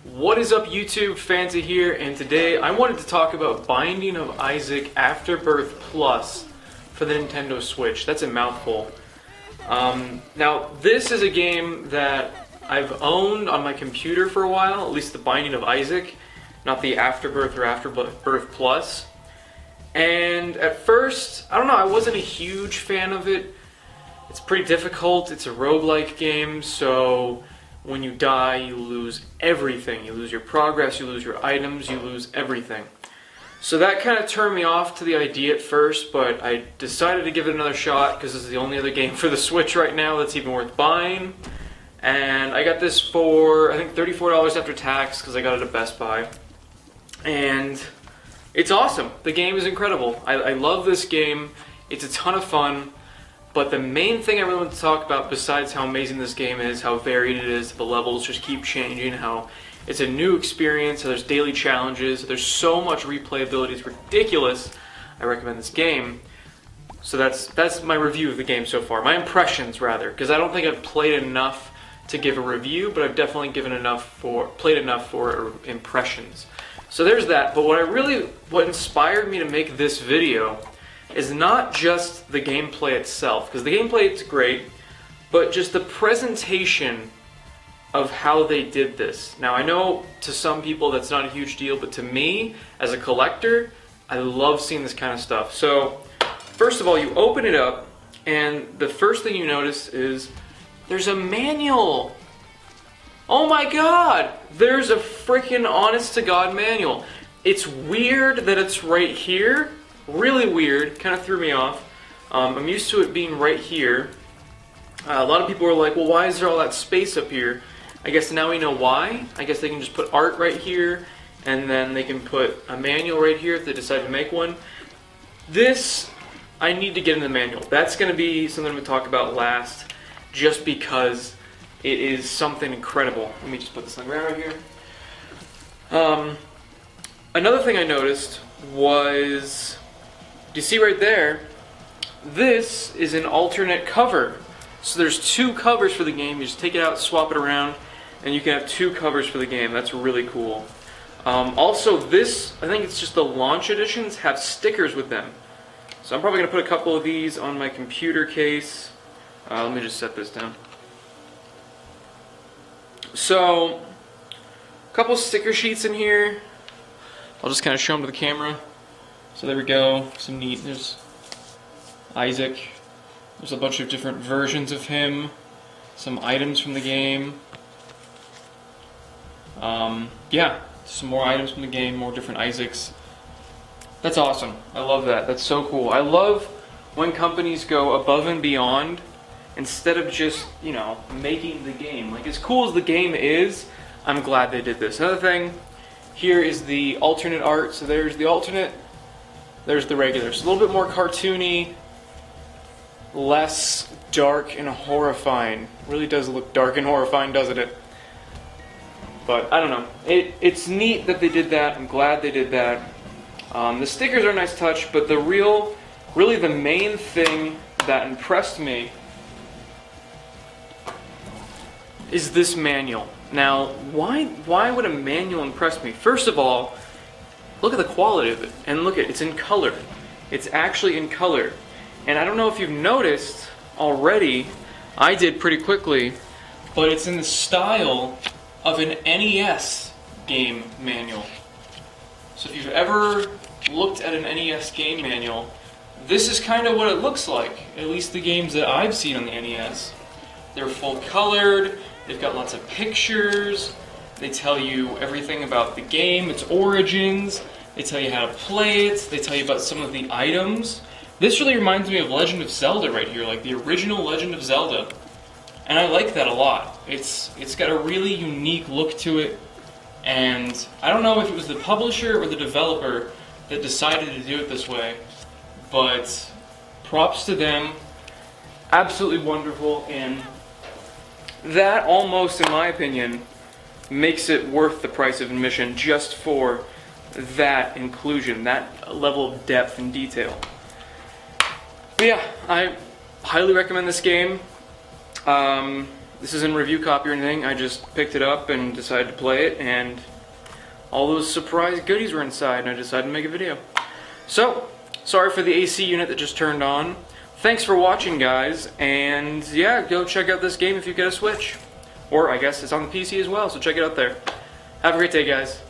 What is up, YouTube? Fanta here, and today I wanted to talk about Binding of Isaac Afterbirth Plus for the Nintendo Switch. That's a mouthful. Now, this is a game that I've owned on my computer for a while, at least the Binding of Isaac, not the Afterbirth or Afterbirth Plus. And at first, I don't know, I wasn't a huge fan of it. It's pretty difficult. It's a roguelike game, so when you die, you lose everything. You lose your progress, you lose your items, you lose everything. So that kind of turned me off to the idea at first, but I decided to give it another shot because this is the only other game for the Switch right now that's even worth buying. And I got this for, I think, $34 after tax because I got it at Best Buy. And it's awesome. The game is incredible. I love this game. It's a ton of fun. But the main thing I really want to talk about, besides how amazing this game is, how varied it is, the levels just keep changing, how it's a new experience, how there's daily challenges, there's so much replayability, it's ridiculous. I recommend this game. So that's my review of the game so far. My impressions, rather, because I don't think I've played enough to give a review, but I've definitely played enough for impressions. So there's that. But what inspired me to make this video is not just the gameplay itself, because the gameplay is great, but just the presentation of how they did this. Now, I know to some people that's not a huge deal, but to me, as a collector, I love seeing this kind of stuff. So, first of all, you open it up, and the first thing you notice is there's a manual. Oh my god! There's a freaking honest-to-God manual. It's weird that it's right here. Really weird, kind of threw me off. I'm used to it being right here. A lot of people are like, well, why is there all that space up here? I guess now we know why. I guess they can just put art right here, and then they can put a manual right here if they decide to make one. This, I need to get in the manual. That's going to be something I'm going to talk about last, just because it is something incredible. Let me just put this on the ground right here. Another thing I noticed was, you see right there, this is an alternate cover. So there's two covers for the game. You just take it out, swap it around, and you can have two covers for the game. That's really cool. Also, this, I think it's just the launch editions, have stickers with them. So I'm probably going to put a couple of these on my computer case. Let me just set this down. So, a couple sticker sheets in here. I'll just kind of show them to the camera. So there we go, some neat, there's Isaac, there's a bunch of different versions of him, some items from the game, yeah, some more items from the game, more different Isaacs. That's awesome, I love that, that's so cool. I love when companies go above and beyond instead of just, you know, making the game. Like, as cool as the game is, I'm glad they did this. Another thing, here is the alternate art, so there's the alternate. There's the regular. So a little bit more cartoony, less dark and horrifying. Really does look dark and horrifying, doesn't it? But I don't know. It's neat that they did that. I'm glad they did that. The stickers are a nice touch, but really the main thing that impressed me is this manual. Now, why would a manual impress me? First of all, look at the quality of it, and look at it's in color. It's actually in color. And I don't know if you've noticed already, I did pretty quickly, but it's in the style of an NES game manual. So if you've ever looked at an NES game manual, this is kind of what it looks like, at least the games that I've seen on the NES. They're full colored, they've got lots of pictures, they tell you everything about the game, its origins, they tell you how to play it, they tell you about some of the items. This really reminds me of Legend of Zelda right here, like the original Legend of Zelda. And I like that a lot. It's got a really unique look to it, and I don't know if it was the publisher or the developer that decided to do it this way, but props to them. Absolutely wonderful, and that almost, in my opinion, makes it worth the price of admission just for that inclusion, that level of depth and detail. But yeah, I highly recommend this game. This isn't review copy or anything. I just picked it up and decided to play it, and all those surprise goodies were inside, and I decided to make a video. So, sorry for the AC unit that just turned on. Thanks for watching, guys, and yeah, go check out this game if you get a Switch. Or I guess it's on the PC as well, so check it out there. Have a great day, guys.